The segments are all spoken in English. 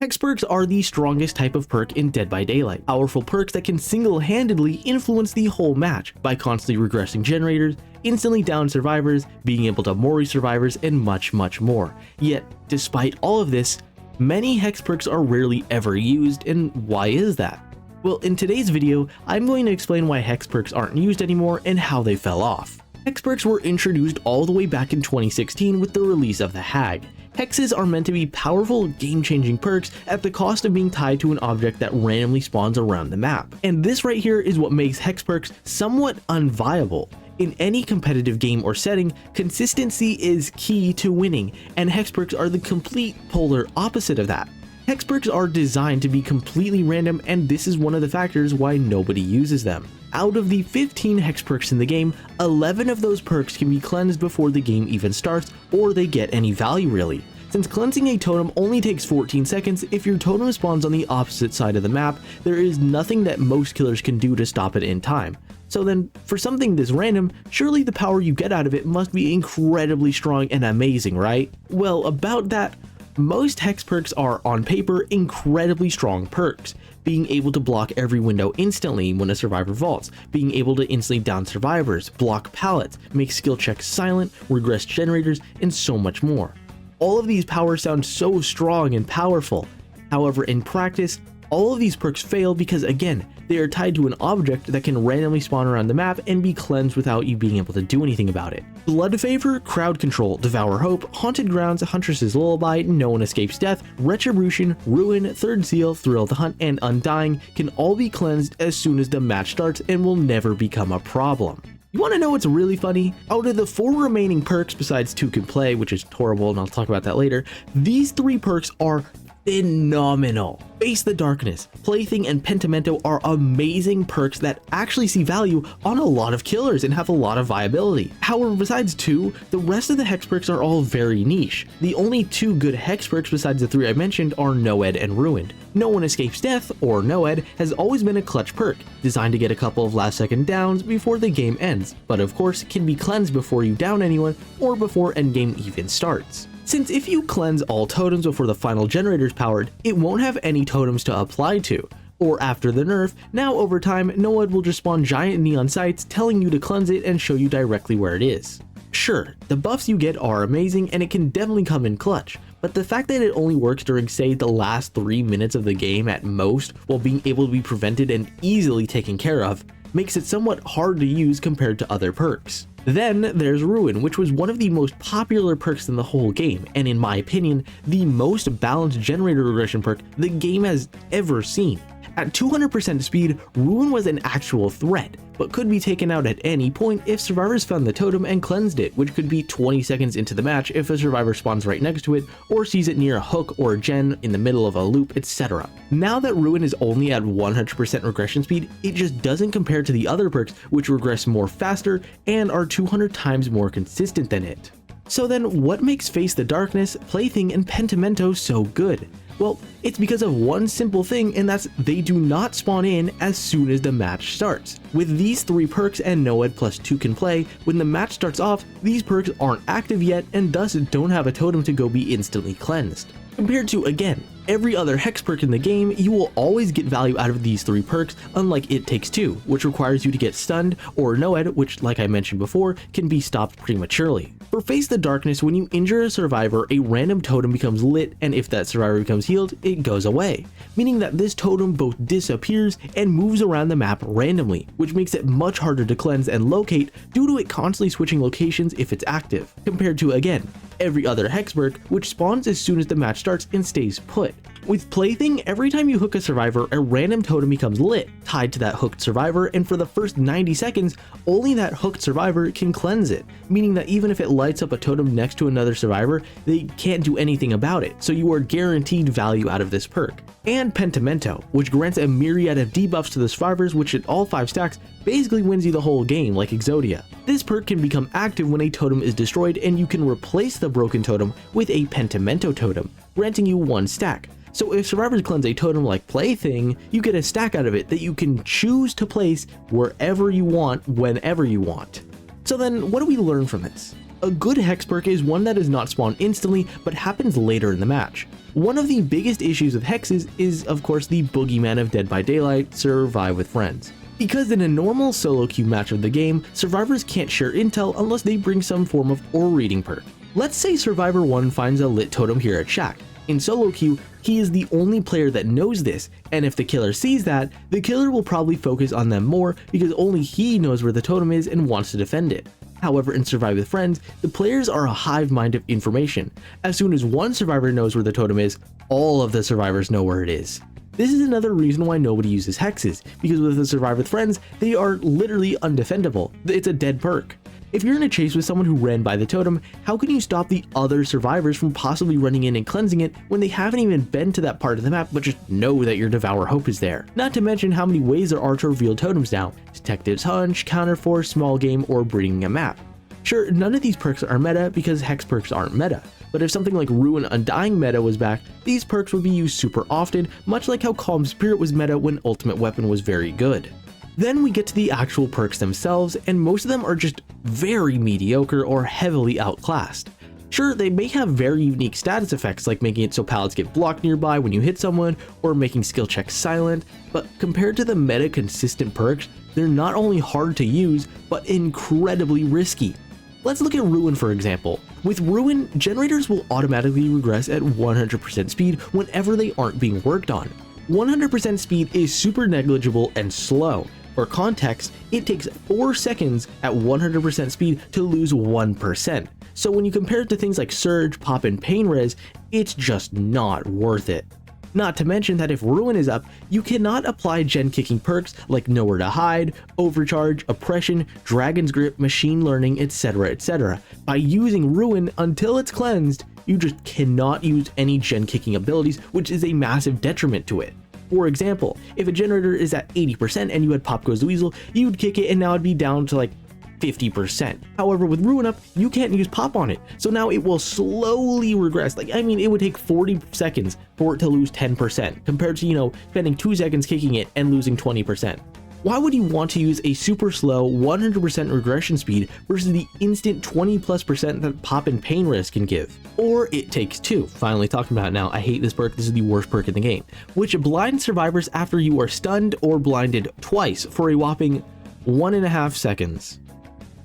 Hex perks are the strongest type of perk in Dead by Daylight, powerful perks that can single-handedly influence the whole match by constantly regressing generators, instantly down survivors, being able to mori survivors, and much more. Yet, despite all of this, many hex perks are rarely ever used, and why is that? Well, in today's video, I'm going to explain why hex perks aren't used anymore and how they fell off. Hex perks were introduced all the way back in 2016 with the release of the Hag. Hexes are meant to be powerful, game-changing perks at the cost of being tied to an object that randomly spawns around the map. And this right here is what makes hex perks somewhat unviable. In any competitive game or setting, consistency is key to winning, and hex perks are the complete polar opposite of that. Hex perks are designed to be completely random, and this is one of the factors why nobody uses them. Out of the 15 hex perks in the game, 11 of those perks can be cleansed before the game even starts, or they get any value really. Since cleansing a totem only takes 14 seconds, if your totem spawns on the opposite side of the map, there is nothing that most killers can do to stop it in time. So then, for something this random, surely the power you get out of it must be incredibly strong and amazing, right? Well, about that, most hex perks are, on paper, incredibly strong perks. Being able to block every window instantly when a survivor vaults, being able to instantly down survivors, block pallets, make skill checks silent, regress generators, and so much more. All of these powers sound so strong and powerful. However, in practice, all of these perks fail because, again, they are tied to an object that can randomly spawn around the map and be cleansed without you being able to do anything about it. Blood Favor, Crowd Control, Devour Hope, Haunted Grounds, Huntress's Lullaby, No One Escapes Death, Retribution, Ruin, Third Seal, Thrill of the Hunt, and Undying can all be cleansed as soon as the match starts and will never become a problem. You want to know what's really funny? Out of the 4 remaining perks besides 2 Can Play, which is horrible and I'll talk about that later, these 3 perks are phenomenal. Face the Darkness, Plaything, and Pentimento are amazing perks that actually see value on a lot of killers and have a lot of viability. However, besides 2, the rest of the hex perks are all very niche. The only 2 good hex perks besides the 3 I mentioned are Noed and Ruined. No One Escapes Death, or Noed, has always been a clutch perk, designed to get a couple of last second downs before the game ends, but of course can be cleansed before you down anyone or before endgame even starts. Since if you cleanse all totems before the final generator is powered, it won't have any totems to apply to. Or after the nerf, now over time, Noed will just spawn giant neon sights telling you to cleanse it and show you directly where it is. Sure, the buffs you get are amazing and it can definitely come in clutch, but the fact that it only works during, say, the last 3 minutes of the game at most, while being able to be prevented and easily taken care of, makes it somewhat hard to use compared to other perks. Then there's Ruin, which was one of the most popular perks in the whole game, and in my opinion, the most balanced generator regression perk the game has ever seen. At 200% speed, Ruin was an actual threat, but could be taken out at any point if survivors found the totem and cleansed it, which could be 20 seconds into the match if a survivor spawns right next to it, or sees it near a hook or a gen in the middle of a loop, etc. Now that Ruin is only at 100% regression speed, it just doesn't compare to the other perks, which regress more faster and are 200 times more consistent than it. So then what makes Face the Darkness, Plaything, and Pentimento so good? Well, it's because of one simple thing, and that's they do not spawn in as soon as the match starts. With these 3 perks and Noed plus 2 Can Play, when the match starts off, these perks aren't active yet and thus don't have a totem to go be instantly cleansed. Compared to, again, every other hex perk in the game, you will always get value out of these 3 perks, unlike It Takes Two, which requires you to get stunned, or Noed, which, like I mentioned before, can be stopped prematurely. For Face the Darkness, when you injure a survivor, a random totem becomes lit, and if that survivor becomes healed, it goes away, meaning that this totem both disappears and moves around the map randomly, which makes it much harder to cleanse and locate due to it constantly switching locations if it's active, compared to, again, every other hex perk, which spawns as soon as the match starts and stays put. With Plaything, every time you hook a survivor, a random totem becomes lit, tied to that hooked survivor, and for the first 90 seconds, only that hooked survivor can cleanse it, meaning that even if it lights up a totem next to another survivor, they can't do anything about it, so you are guaranteed value out of this perk. And Pentimento, which grants a myriad of debuffs to the survivors, which at all 5 stacks basically wins you the whole game like Exodia. This perk can become active when a totem is destroyed, and you can replace the broken totem with a Pentimento totem, granting you 1 stack. So if survivors cleanse a totem like Plaything, you get a stack out of it that you can choose to place wherever you want, whenever you want. So then what do we learn from this? A good hex perk is one that does not spawn instantly but happens later in the match. One of the biggest issues with hexes is of course the boogeyman of Dead by Daylight, Survive with Friends. Because in a normal solo queue match of the game, survivors can't share intel unless they bring some form of ore reading perk. Let's say Survivor 1 finds a lit totem here at Shack. In solo queue, he is the only player that knows this, and if the killer sees that, the killer will probably focus on them more because only he knows where the totem is and wants to defend it. However, in Survive with Friends, the players are a hive mind of information. As soon as one survivor knows where the totem is, all of the survivors know where it is. This is another reason why nobody uses hexes, because with the Survive with Friends, they are literally undefendable. It's a dead perk. If you're in a chase with someone who ran by the totem, how can you stop the other survivors from possibly running in and cleansing it when they haven't even been to that part of the map but just know that your Devour Hope is there? Not to mention how many ways there are to reveal totems now: Detective's Hunch, Counterforce, Small Game, or Breeding a Map. Sure, none of these perks are meta because hex perks aren't meta, but if something like Ruin Undying meta was back, these perks would be used super often, much like how Calm Spirit was meta when Ultimate Weapon was very good. Then we get to the actual perks themselves, and most of them are just very mediocre or heavily outclassed. Sure, they may have very unique status effects like making it so pallets get blocked nearby when you hit someone, or making skill checks silent, but compared to the meta consistent perks, they're not only hard to use, but incredibly risky. Let's look at Ruin for example. With Ruin, generators will automatically regress at 100% speed whenever they aren't being worked on. 100% speed is super negligible and slow. For context, it takes 4 seconds at 100% speed to lose 1%. So when you compare it to things like Surge, Pop, and Pain Res, it's just not worth it. Not to mention that if Ruin is up, you cannot apply gen kicking perks like Nowhere to Hide, Overcharge, Oppression, Dragon's Grip, Machine Learning, etc. By using Ruin until it's cleansed, you just cannot use any gen kicking abilities, which is a massive detriment to it. For example, if a generator is at 80% and you had Pop Goes the Weasel, you would kick it and now it'd be down to like 50%. However, with Ruin up, you can't use Pop on it, so now it will slowly regress. It would take 40 seconds for it to lose 10%, compared to, spending 2 seconds kicking it and losing 20%. Why would you want to use a super slow 100% regression speed versus the instant 20+% that Pop and Pain Res can give? Or It Takes Two, finally talking about it now. I hate this perk, this is the worst perk in the game, which blinds survivors after you are stunned or blinded twice for a whopping 1.5 seconds.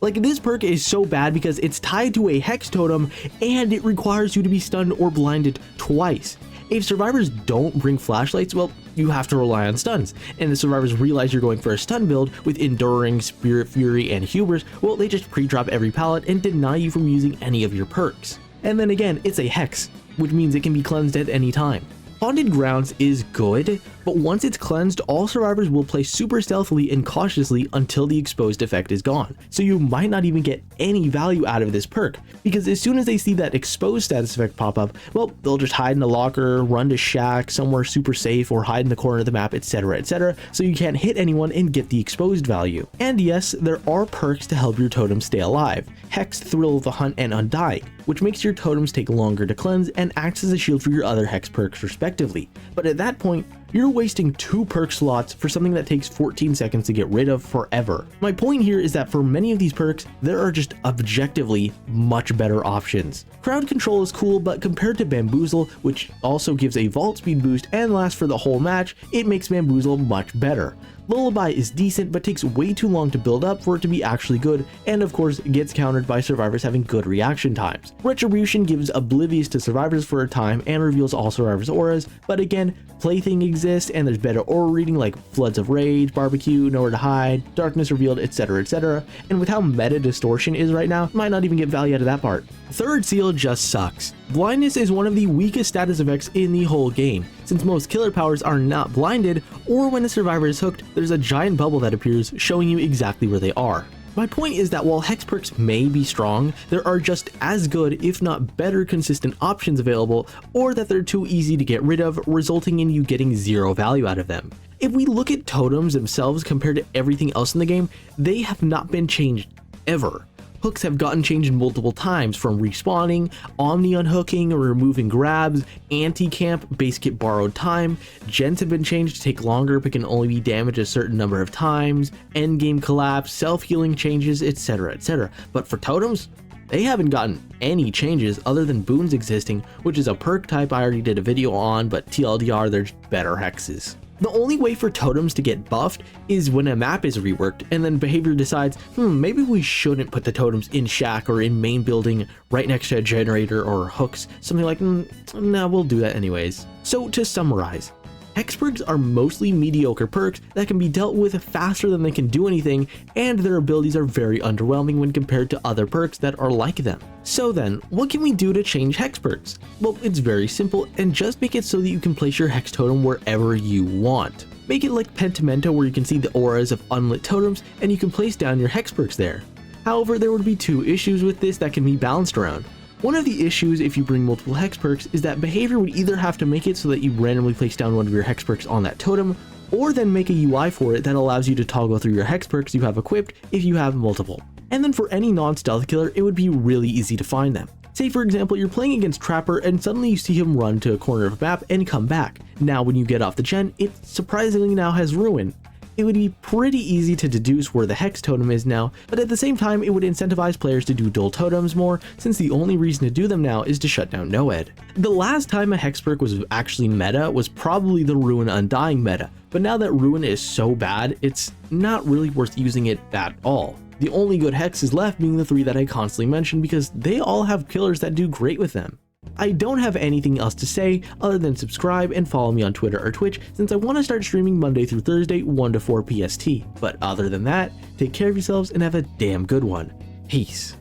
This perk is so bad because it's tied to a hex totem and it requires you to be stunned or blinded twice. If survivors don't bring flashlights, well, you have to rely on stuns, and the survivors realize you're going for a stun build with Enduring, Spirit Fury, and Hubris, well, they just pre-drop every pallet and deny you from using any of your perks. And then again, it's a hex, which means it can be cleansed at any time. Haunted Grounds is good, but once it's cleansed, all survivors will play super stealthily and cautiously until the exposed effect is gone. So you might not even get any value out of this perk, because as soon as they see that exposed status effect pop up, well, they'll just hide in a locker, run to Shack, somewhere super safe, or hide in the corner of the map, etc, so you can't hit anyone and get the exposed value. And yes, there are perks to help your totems stay alive. Hex, Thrill of the Hunt, and Undying, which makes your totems take longer to cleanse and acts as a shield for your other hex perks respectively. But at that point, you're wasting 2 perk slots for something that takes 14 seconds to get rid of forever. My point here is that for many of these perks, there are just objectively much better options. Crowd Control is cool, but compared to Bamboozle, which also gives a vault speed boost and lasts for the whole match, it makes Bamboozle much better. Lullaby is decent, but takes way too long to build up for it to be actually good, and of course gets countered by survivors having good reaction times. Retribution gives Oblivious to survivors for a time and reveals all survivors' auras, but again, Plaything exists and there's better aura reading like Floods of Rage, Barbecue, Nowhere to Hide, Darkness Revealed, etc, and with how meta Distortion is right now, might not even get value out of that part. Third Seal just sucks. Blindness is one of the weakest status effects in the whole game, since most killer powers are not blinded, or when a survivor is hooked, there's a giant bubble that appears showing you exactly where they are. My point is that while hex perks may be strong, there are just as good, if not better, consistent options available, or that they're too easy to get rid of, resulting in you getting zero value out of them. If we look at totems themselves compared to everything else in the game, they have not been changed ever. Hooks have gotten changed multiple times, from respawning, Omni unhooking or removing grabs, anti-camp, base kit borrowed time, gens have been changed to take longer but can only be damaged a certain number of times, endgame collapse, self-healing changes, etc. But for totems, they haven't gotten any changes other than boons existing, which is a perk type I already did a video on, but TLDR, there's better hexes. The only way for totems to get buffed is when a map is reworked and then behavior decides, maybe we shouldn't put the totems in shack or in main building right next to a generator or hooks, something like, nah, we'll do that anyways. So to summarize, hex perks are mostly mediocre perks that can be dealt with faster than they can do anything, and their abilities are very underwhelming when compared to other perks that are like them. So then, what can we do to change hex perks? Well, it's very simple, and just make it so that you can place your hex totem wherever you want. Make it like Pentimento, where you can see the auras of unlit totems and you can place down your hex perks there. However, there would be two issues with this that can be balanced around. One of the issues if you bring multiple hex perks is that behavior would either have to make it so that you randomly place down one of your hex perks on that totem, or then make a UI for it that allows you to toggle through your hex perks you have equipped if you have multiple. And then for any non-stealth killer, it would be really easy to find them. Say for example, you're playing against Trapper and suddenly you see him run to a corner of a map and come back. Now when you get off the gen, it surprisingly now has Ruin. It would be pretty easy to deduce where the hex totem is now, but at the same time it would incentivize players to do dual totems more, since the only reason to do them now is to shut down Noed. The last time a hex perk was actually meta was probably the Ruin Undying meta, but now that Ruin is so bad, it's not really worth using it at all. The only good hexes left being the 3 that I constantly mention because they all have killers that do great with them. I don't have anything else to say other than subscribe and follow me on Twitter or Twitch, since I want to start streaming Monday through Thursday 1 to 4 PST. But other than that, take care of yourselves and have a damn good one. Peace.